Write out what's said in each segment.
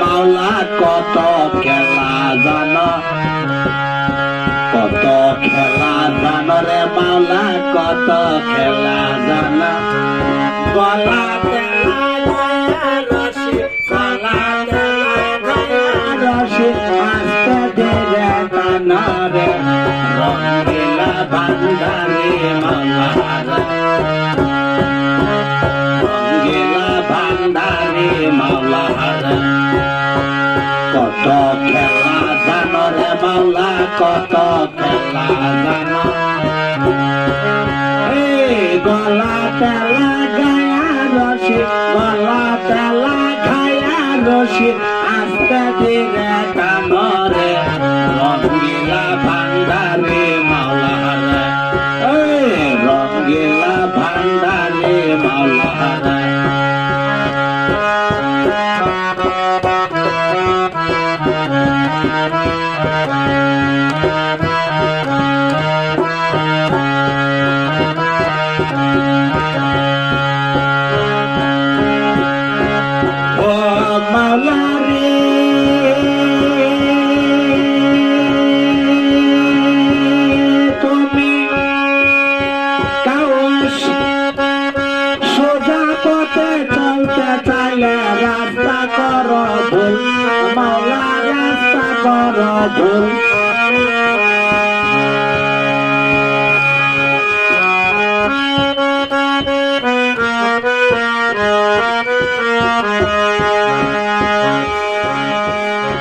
মাওলা কত খেলা জানো, কত খেলা জানো রে মাওলা, কত খেলা জানো। গলা তেলা গায়া রশি, গলা তেলা গায়া রশি, আস্তে ধীরে টানো রে রঙ্গিলা ভান্ডারি মাওলা, রঙ্গিলা ভান্ডারি মাওলা। কত খেলা জানো রে মাওলা, কত খেলা জানো। গলা তেলা গায়া রশি, গলা তেলা খায়া রশি, আস্তে ধীরে টানো রে রঙ্গিলা ভান্ডারি মাওলা, রঙ্গিলা ভান্ডারি মাওলা। রাস্তা করো ভুল মাওলা, রাস্তা করো ভুল।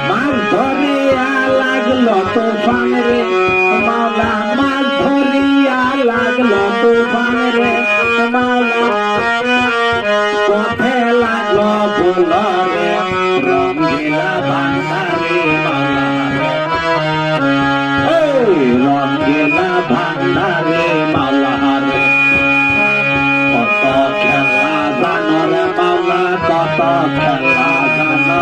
মাছ ধরিয়া লাগলো তুফান রে মাওলা, মাছ ধরিয়া লাগলো তুফান রে মাওলা, পথে লাগলো ভুল রে রঙ্গিলা ভান্ডারি মাওলা, রঙ্গিলা ভান্ডারি মাওলা রে। কত খেলা জানো রে মাওলা, কত খেলা জানো।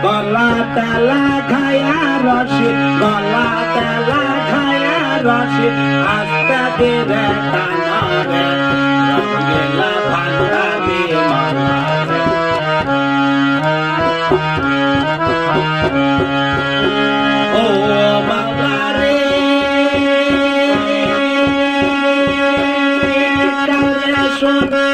গলা তেলা খায়া রশি, গলা তেলা খায়া রশি, আস্তে ধীরে টানো রে রঙ্গিলা ভান্ডারি মাওলা। ও মাওলা রে, কাউরে সোনা,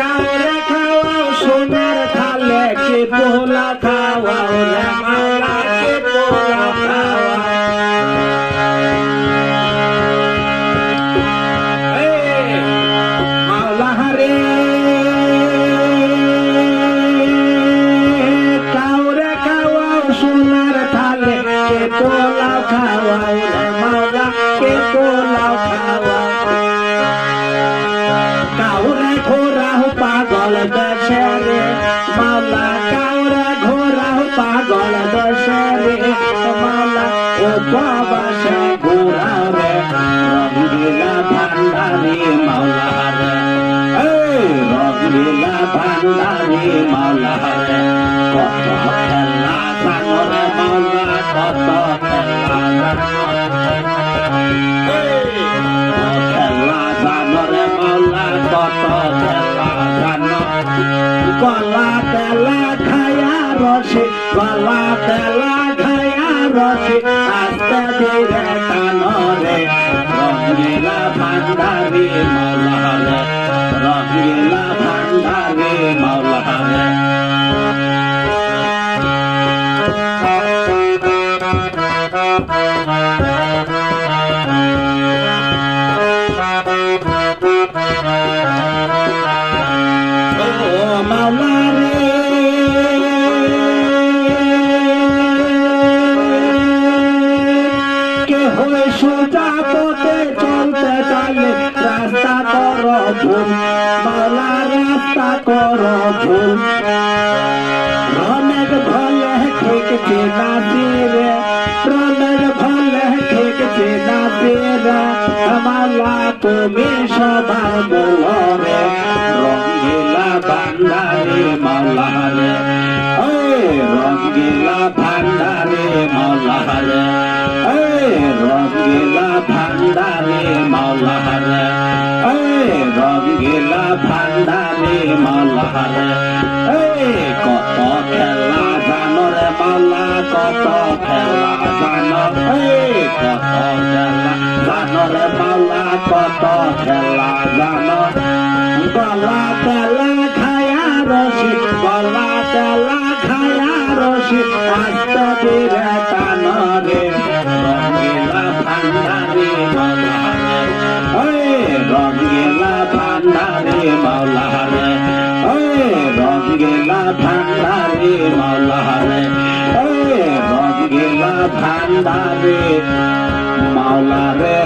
কাউরে খাওয়াও সোনার থালে, কে পোলা খাওয়াও রে মাওলা, কে পোলা খাওয়াও। মাওলা রে, কাউরে খাওয়াও সোনার থালে, কে পোলা খাওয়াও রে মাওলা, কে পোলা খাওয়াও। কাউরে ঘোরাও পাগল দেশে রে মাওলা, কাউরে ঘোরাও পাগল দেশে রে মাওলা, উপবাসে ঘোরাও রে রঙ্গিলা ভান্ডারি মাওলা রে, রঙ্গিলা ভান্ডারি মাওলা রে। কত খেলা জানো রে মাওলা, কত খেলা জানো। খেলা জানো রে মাওলা, কত খেলা জানো। গলা তেলা খায়া রশি, গলা তেলা খায়া রশি, আস্তে ধীরে টানো রে রঙ্গিলা ভান্ডারি মাওলা রে, রঙ্গিলা ভান্ডারি মাওলা রে। মাওলা রে, কে হয়ে সোজা পথে চলতে চাইলে রাস্তা করো ভুল মাওলা, রাস্তা করো ভুল। রমের ভলে ঠেকছে না রে, রমের ভলে ঠেকছে না রে মাওলা, তুমি সবার মূলরে রঙ্গিলা ভান্ডারে মাওলারে রঙ্গিলা ভান্ডারে মাওলারে রঙ্গিলা ভান্ডারে মাওলারে রঙ্গিলা ভান্ডারে মাওলারে কত খেলা জানো রে মাওলা কত খেলা জানো কত খেলা জানো রে মাওলা কত খেলা জানো গলা তেলা খায়া রসি গলা তেলা খায়া রসি আস্ত দিরে টানরে রঙ্গিলা ভান্ডারে মাওলারে রঙ্গিলা ভান্ডারে মাওলারে রঙ্গিলা ভান্ডারে মাওলারে রঙ্গিলা ভান্ডারে মাওলারে